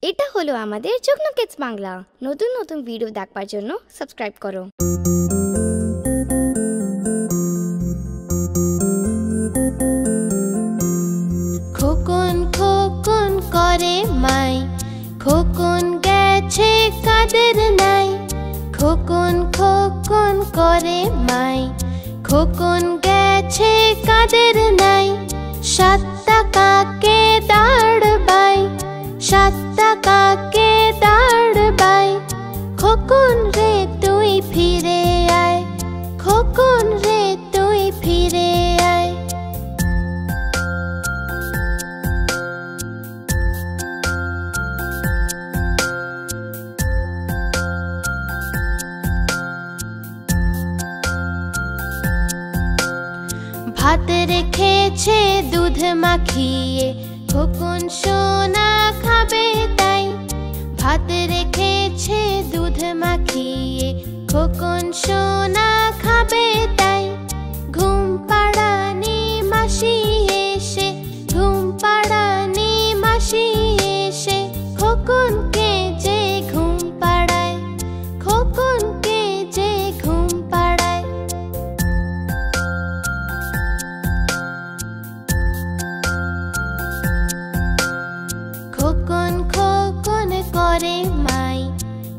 এটা হলো আমাদের যুগ্ন কিডস বাংলা। নতুন নতুন ভিডিও দেখবার জন্য সাবস্ক্রাইব করো। খোকন খোকন করে মাই, খোকন গেছে কাদের নাই। খোকন খোকন করে মাই, খোকন গেছে কাদের নাই। 7 টাকাকে দাঁড়বাই, 7 টাকাকে দাঁড়বাই। খোকন রে তুই ফিরে আয়, খোকন রে তুই ফিরে আয়। ভাত রেখেছে দুধ মাখিয়ে, খোকন সোনা খাবে তাই। ভাত রেখেছে দুধ মাখিয়ে, খোকন সোনা খাবে তাই। ঘুম পাড়ানি মাসি এসে, ঘুম পাড়ানি মাসি এসে, খোকনকে যে ঘুম পাড়ায়, খোকনকে যে ঘুম পাড়ায়। খোকন খোকন করে মাই,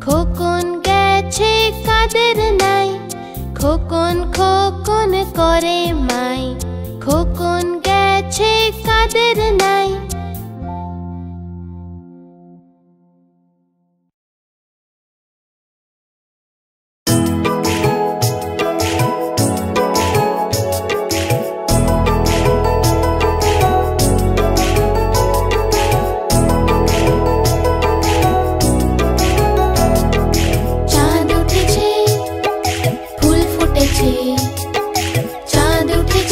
খোকন গেছে কাদের নাই। খোকন খোকন করে মাই, খোকন গেছে কাদের নাই। চাঁদ উঠেছে, ফুল ফুটেছে, চাঁদ উঠেছে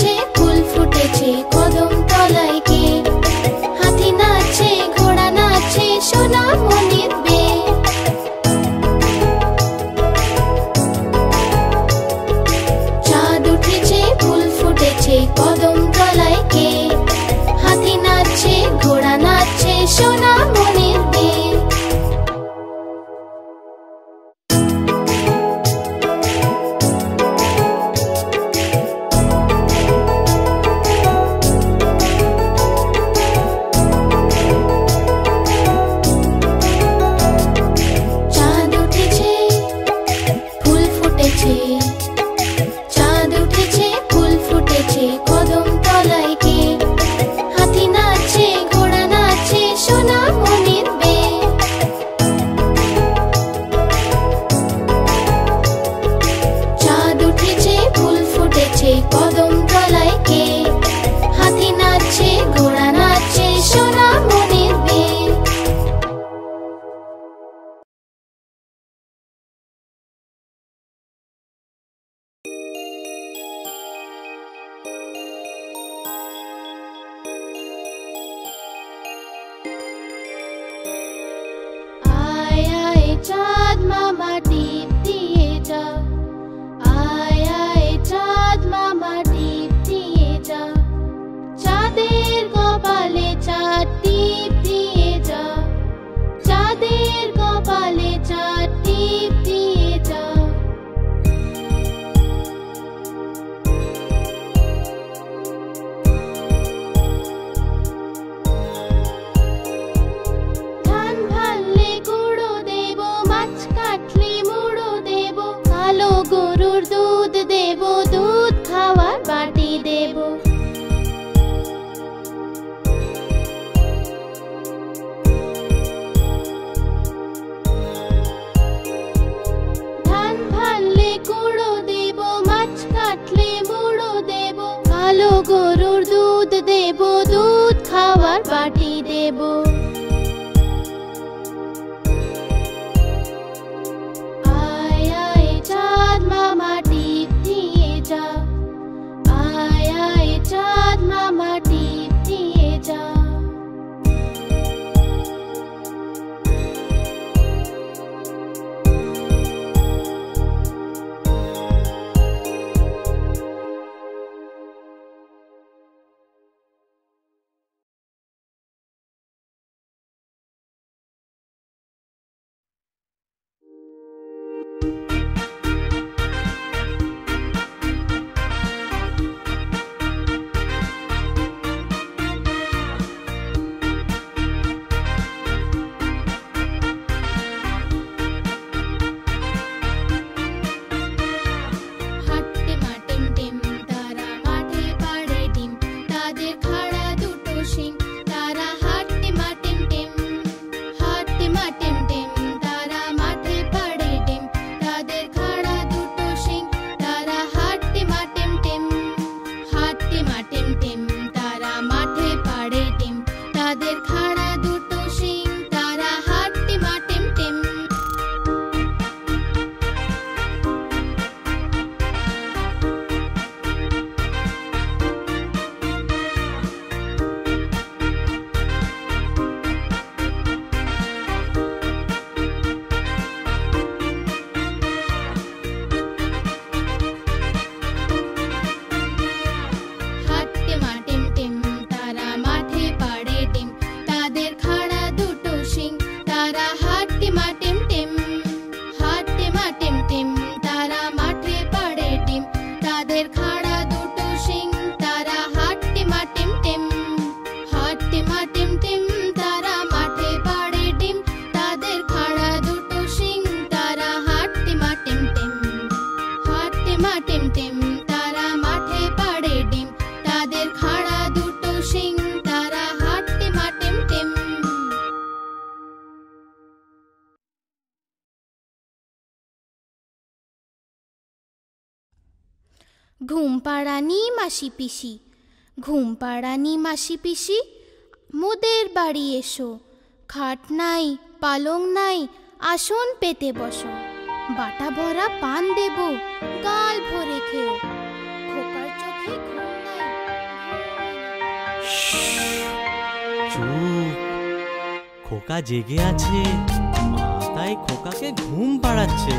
ঘুম পাড়ানি মাসি পিসি, ঘুম পাড়ানি মাসি পিসি, মোদের বাড়ি এসো। খাট নাই, পালং নাই, আসন পেতে বসো। বাটা ভরা পান দেব, গাল ভরে খেও। খোকার চোখে ঘুম নাই। চুপ, খোকা জেগে আছে, মা তাই খোকাকে ঘুম পাড়াচ্ছে।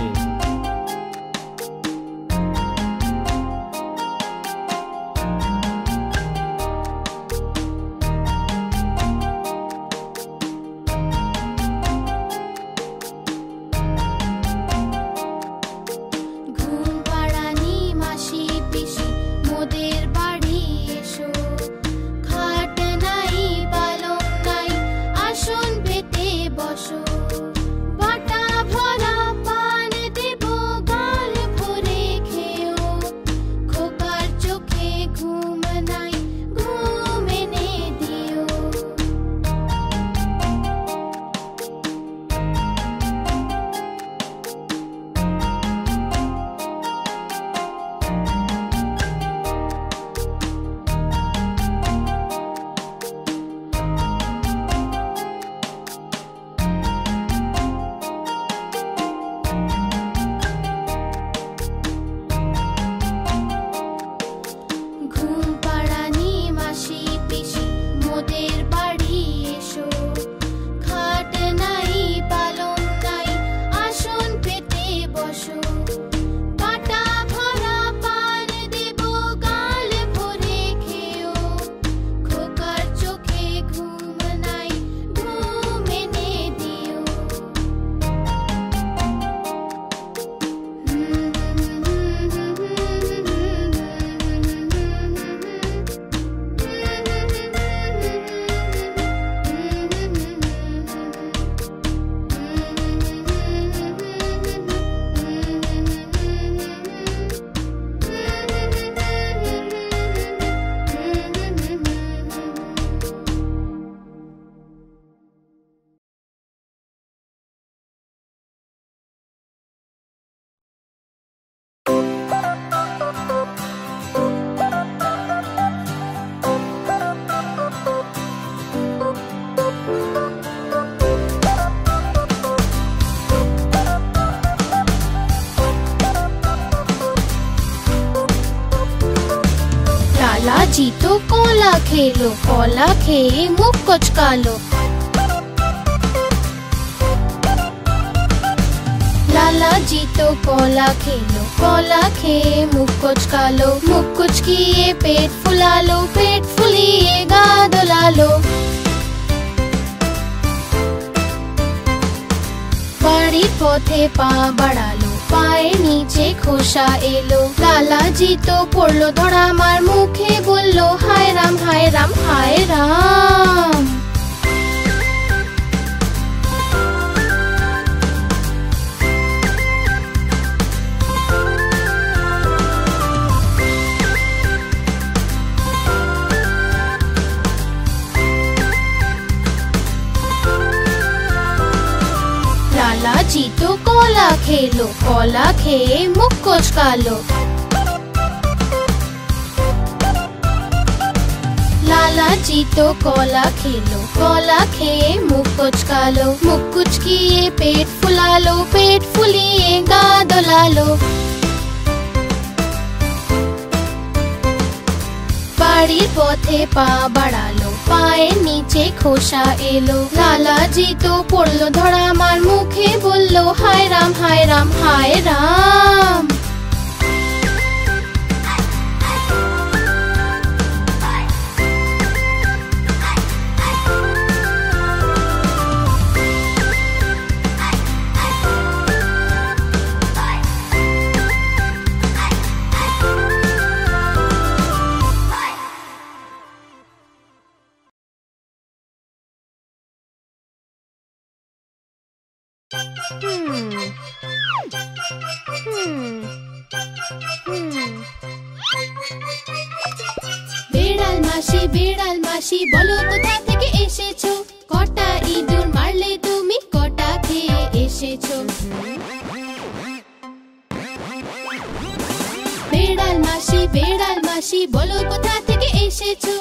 लालाजी तो कोला खेलो, कोला खेए मुख कुचका लो। लालाजी तो कोला खेलो, कोला खेए मुख कुचका लो। मुख कुचकिए पेट फुला लो, पेट फुलिए गा दुला लो। बाड़ी पथे पा बढ़ा लो, पाए नीचे खोसा एलो। लालाजी तो पड़लो धड़ा मार, मुखे बोललो हाय राम हाय राम हाय राम। लालाजी तो कोला खेलो, कोला खेए मुख कुचका लो। लालाजी तो कोला खेलो, कोला खेए मुख कुचका लो। मुख कुचकिए पेट फुला लो, पेट फुलिए गा दुला लो। बाड़ी पथे पा बढ़ा लो, पाए नीचे खोसा एलो। लालाजी तो पड़लो धड़ा मार, मुखे बोललो हाय राम हाय राम हाय राम। বিড়াল মাসি বলো কোথা থেকে এসেছো? কটা ইঁদুর মারলে তুমি, কটা খেয়ে এসেছো? বিড়াল মাসি বেড়াল মাসি বলো কোথা থেকে এসেছো?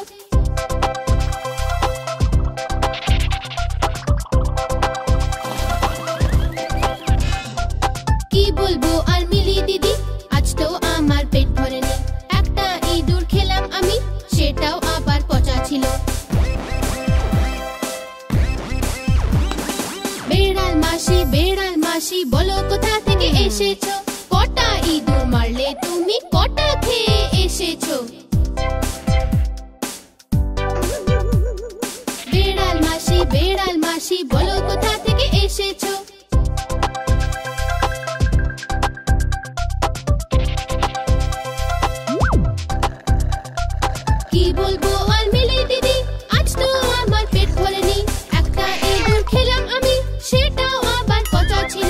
কি বলবো আর মিলি দিদি, আজ তো আমার পেট ভরেনি। একটা ইঁদুর খেলাম আমি, সেটাও আবার পচা ছিল। বেড়াল মাসি বলো কোথা থেকে এসেছো? কটা ইঁদুর মারলে তুমি, কটা খেয়ে এসেছো? বেড়াল মাসি বলো কোথা থেকে এসেছো? কি বলবো আর মিলি দিদি, আজ তো আমার পেট ভরেনি। একটা ইঁদুর খেলাম আমি, সেটাও আবার পচা ছিল।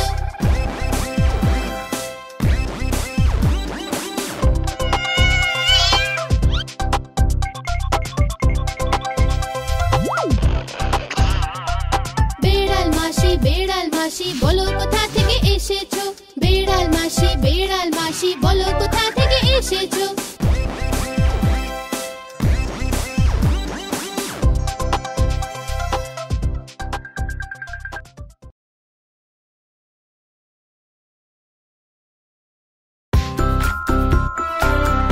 বেড়াল মাসি বলো কোথা থেকে এসেছো? বেড়াল মাসি বলো কোথা থেকে এসেছো?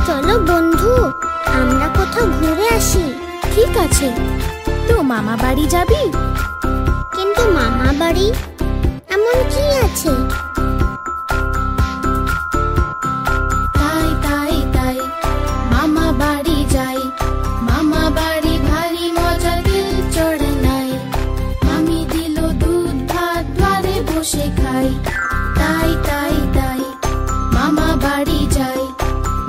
চলো বন্ধু, আমরা কোথাও ঘুরে আসি। ঠিক আছে, তো মামা বাড়ি যাবি? কিন্তু মামা বাড়ি এমন কি আছে? তাই মামা বাড়ি যাই। মামা বাড়ি ভারী মজা, দিল চড়ে নাই। মামি দিল দুধ ভাত, দ্বারে বসে খাই। তাই মামা বাড়ি যাই।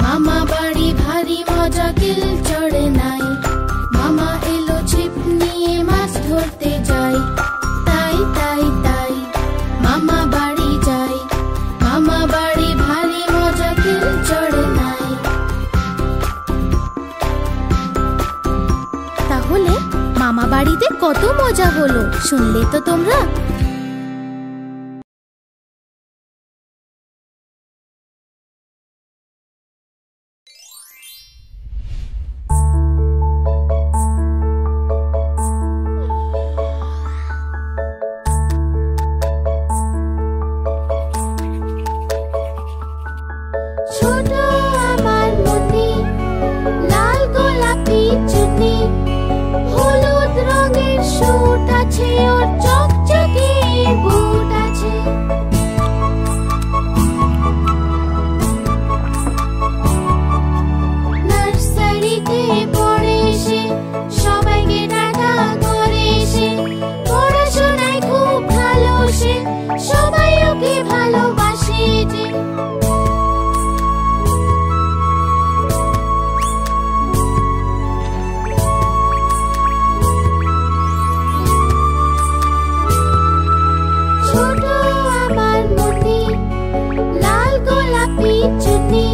মামা বাড়ি ভারী মজা, দিল চড়ে নাই। মামা এলো ছিপ নিয়ে, মাছ ধরতে যাই। তাই মামা বাড়ি যাই। মামা বাড়ি ভারী মজা, দিল চড়ে নাই। তাহলে মামা বাড়িতে কত মজা হলো, শুনলে তো তোমরা? ছোট আমার মতি, লাল গোলাপি চুনি, হলুদ রঙের সুট আছে, ওর চকচকে বুট আছে। নার্সারিতে পড়ে সে, সবাইকে টাকা করে সে। পড়াশোনায় খুব ভালো সে, সবাই ওকে ভালোবাসে যে। ছোট আমার মতি, লাল গোলাপি চুনি,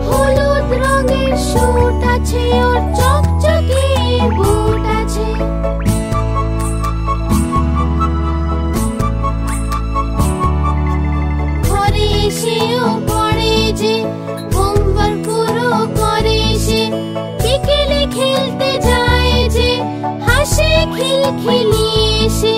হলুদ রঙের সুট আছে, ওর চকচকে বুট আছে। ঘরে এসেও পড়ে যে, হোমওয়ার্ক পুরো করে সে। বিকেলে খেলতে যায় যে, হাসে খিলখিলিয়ে সে।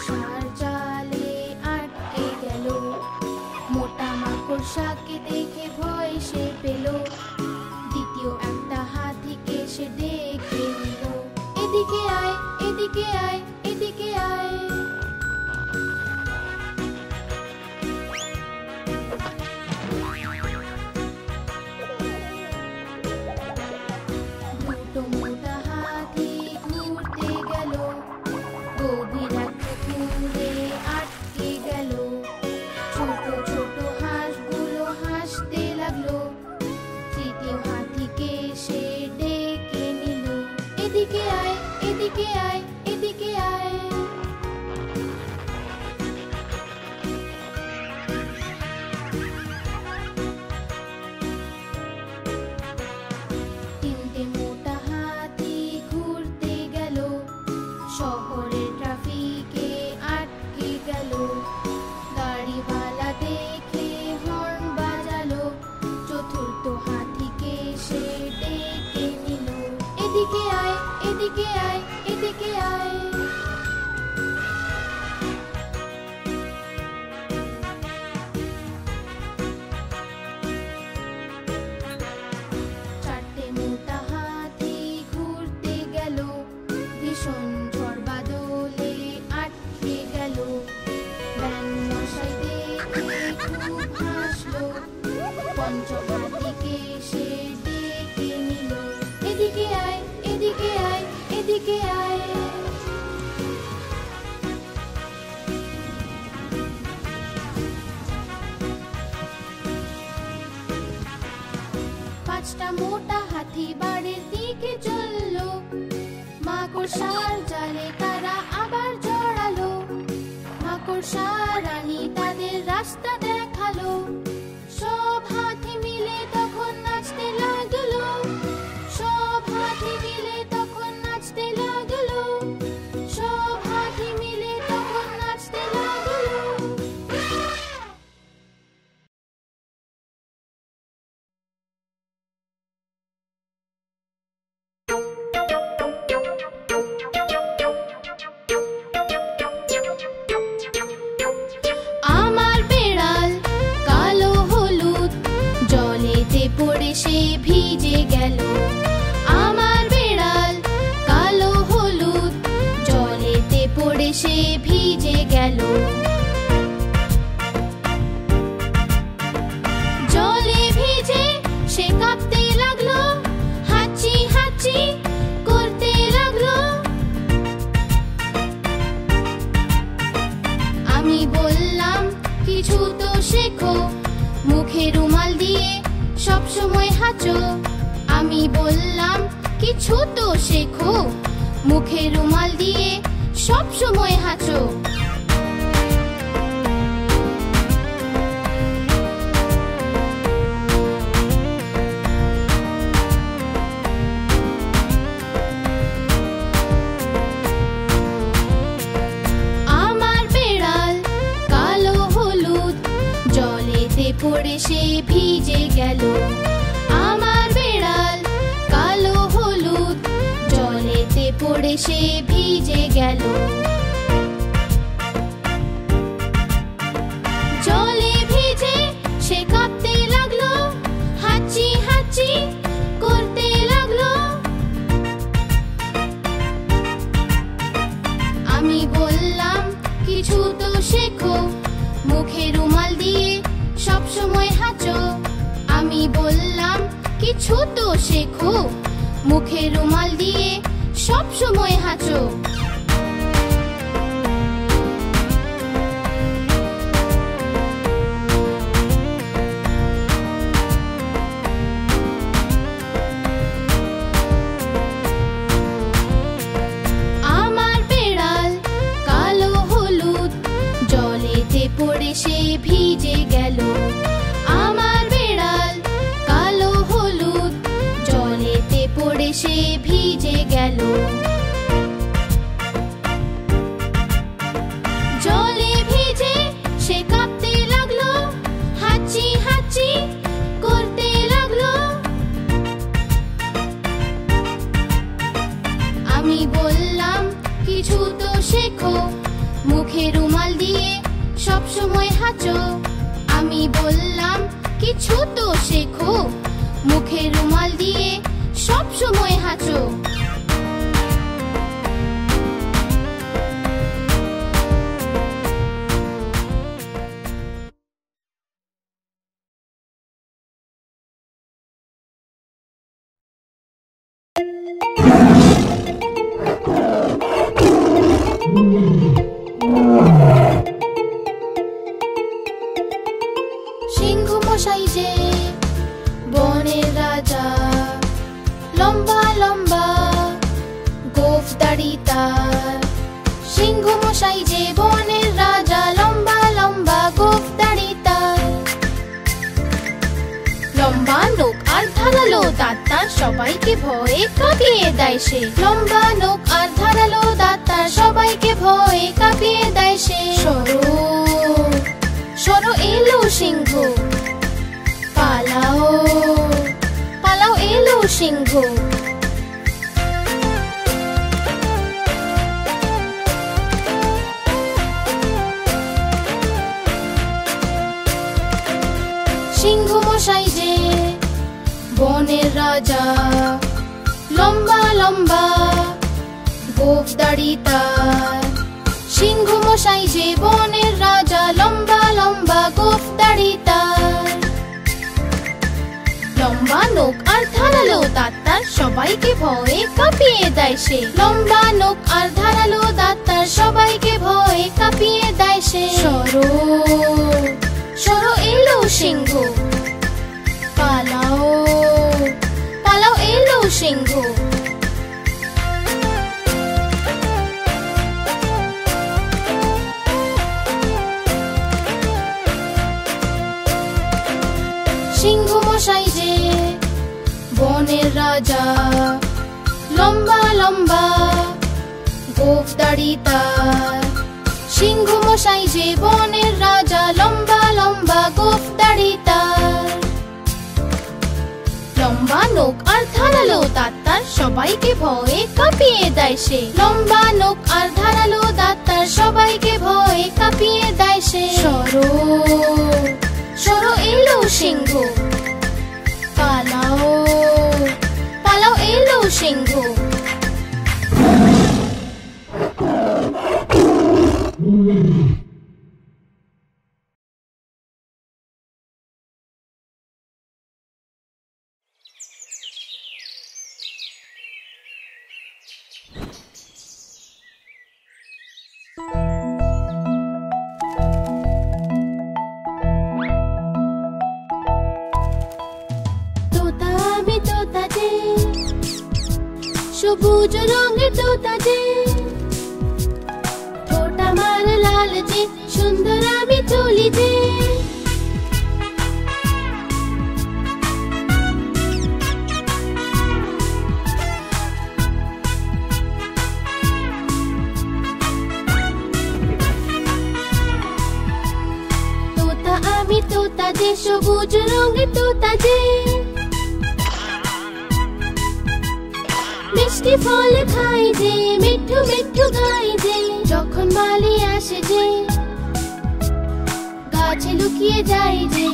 মাকড়সার জালে আটকে গেল। মোটা মাকড়সাকে দেখে ভয় সে পেল। দ্বিতীয় একটা হাতিকে সে ডেকে নিল, এদিকে আয়, এদিকে আয়, এদিকে আয়। দুটো মোটা হাতি ঘুরতে গেল, গভীর একটা পুকুরে আটকে গেল। ছোট ছোট হাঁসগুলো হাসতে লাগলো। তৃতীয় হাতিকে সে ডেকে নিল, এদিকে আয়, এদিকে আয়, এদিকে আয়। তিনটে মোটা হাতি ঘুরতে গেল, শহরের ট্রাফিকে আটকে গেল। গাড়িওয়ালা দেখে হর্ন বাজালো। চতুর্থ হাতিকে সে ডেকে নিল, এদিকে আয়, এদিকে আয়, এদিকে আয়। চারটে মোটা হাতি ঘুরতে গেল, ভীষণ ঝড় বাদলে আটকে গেল। ব্যাঙ মশাই দেখে খুব হাসলো। পঞ্চম হাতিকে সে ডেকে নিল, এদিকে আয়, এদিকে আয়, এদিকে আয়। পাঁচটা মোটা হাতি বাড়ির দিকে চললো। মাকড়সার জালে তারা আবার জড়ালো। মাকড়সা রানী তাদের রাস্তা দেখালো। সব হাতি মিলে তখন নাচতে লাগলো। সব হাতি মিলে তখন নাচতে লাগলো। সব হাতি মিলে তখন নাচতে লাগলো। আমার বেড়াল কালো হলুদ, জলেতে পড়ে সে ভিজে গেল। আমার বেড়াল কালো হলুদ, জলেতে পড়ে সে ভিজে গেল। জলে ভিজে সে কাঁপতে লাগলো, হাঁচি হাঁচি করতে লাগলো। আমি বললাম কিছু তো শেখো, মুখে রুমাল দিয়ে সব সময় হাঁচো। আমি বললাম কিছু তো শেখো, মুখে রুমাল দিয়ে সব সময় হাঁচো। আমার বেড়াল কালো হলুদ, জলেতে পড়ে সে ভিজে গেল। আমার বেড়াল কালো হলুদ, জলেতে পড়ে সে ভিজে গেল। জলে ভিজে সে কাঁপতে লাগলো, হাঁচি হাঁচি করতে লাগলো। আমি বললাম কিছু তো শেখো, মুখে রুমাল দিয়ে সব সময় হাঁচো। আমি বললাম কিছু তো শেখো, মুখে রুমাল দিয়ে সব সময় হাঁচো। আমার বেড়াল কালো হলুদ, জলেতে পড়ে সে ভিজে গেল। আমার বেড়াল কালো হলুদ, জলেতে পড়ে সে ভিজে গেল। জলে ভিজে সে কাঁপতে লাগলো, হাঁচি হাঁচি করতে লাগলো। আমি বললাম কিছু তো শেখো, মুখে রুমাল দিয়ে সব সময় হাঁচো। আমি বললাম কিছু তো শেখো, মুখে রুমাল দিয়ে সব সময় হাঁচো। সিংহ মশাই যে বনের রাজা, লম্বা লম্বা গোঁফ দাড়ি তার। সিংহ মশাই যে বনের রাজা, লম্বা লম্বা গোঁফ দাড়ি তার। লম্বা নখ আর ধারালো দাঁত তার, সবাইকে ভয়ে কাঁপিয়ে দেয় সে। লম্বা নখ আর ধারালো দাঁত তার, সবাইকে ভয়ে কাঁপিয়ে দেয় সে। সরো সরো এলো সিংহ, পালাও পালাও এলো সিংহ। সিংহ মশাই যে বনের রাজা, লম্বা লম্বা গোঁফ দাড়ি তার। সিংহ মশাই যে বনের রাজা, লম্বা লম্বা গোঁফ দাড়ি তার। লম্বা নখ আর ধারালো দাঁত তার, সবাইকে ভয়ে কাঁপিয়ে দেয় সে। লম্বা নখ আর ধারালো দাঁত তার, সবাইকে ভয়ে কাঁপিয়ে দেয় সে। সরো সরো এলো সিংহ, পালাও পালাও এলো সিংহ। সিংহ মশাই যে বনের রাজা, লম্বা লম্বা গোঁফ দাড়ি তার। সিংহ মশাই যে বনের রাজা, লম্বা লম্বা গোঁফ দাড়ি তার। লম্বা নখ আর ধারালো দাঁত তার, সবাইকে ভয়ে কাঁপিয়ে দেয় সে। লম্বা নখ আর ধারালো দাঁত তার, সবাইকে ভয়ে কাঁপিয়ে দেয় সে। সরো সরো এলো সিংহ, পালাও পালাও এলো সিংহ। তোতা আমি তোতা যে, সবুজ রঙের তোতা যে। ঠোঁট আমার লাল যে, সুন্দর আমি চলি যে। তোতা আমি তোতা যে, সবুজ রঙের তোতা যে। মিষ্টি ফল খাই যে, মিঠু মিঠু গাই যে। যখন মালি আসে যে, গাছে লুকিয়ে যাই যে।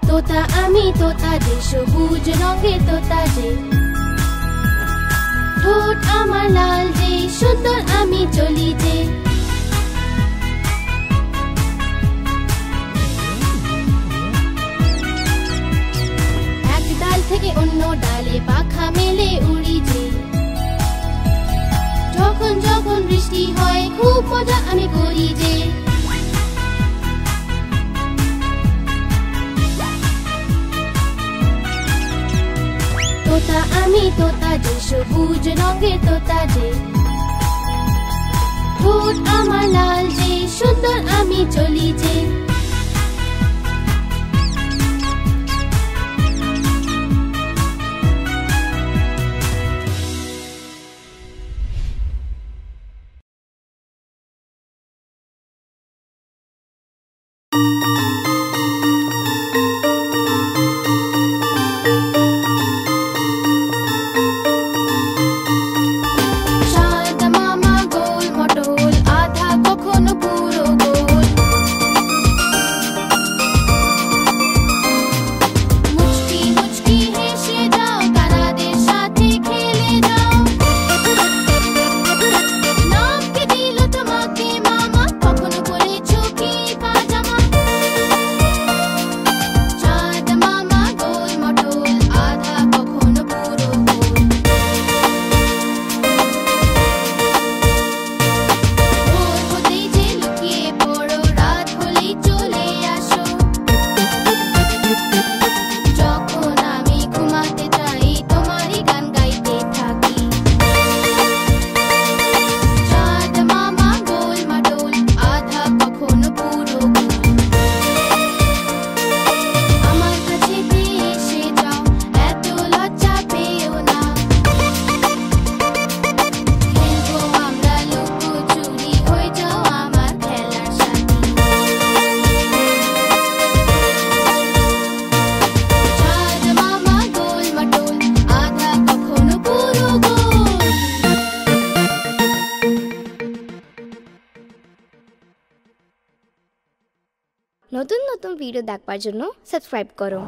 তোতা আমি তোতা যে, সবুজ রঙের তোতা যে। ঠোঁট আমার লাল যে, সুন্দর আমি চলি যে। এক ডাল থেকে অন্য ডালে পাখা মেলে উড়ি যে। যখন যখন বৃষ্টি হয়, খুব মজা আমি করি যে। তোতা আমি তোতা যে, সবুজ রঙের তোতা যে। ঠোঁট আমার লাল যে, সুন্দর আমি চলি যে। নতুন নতুন ভিডিও দেখবার জন্য সাবস্ক্রাইব করো।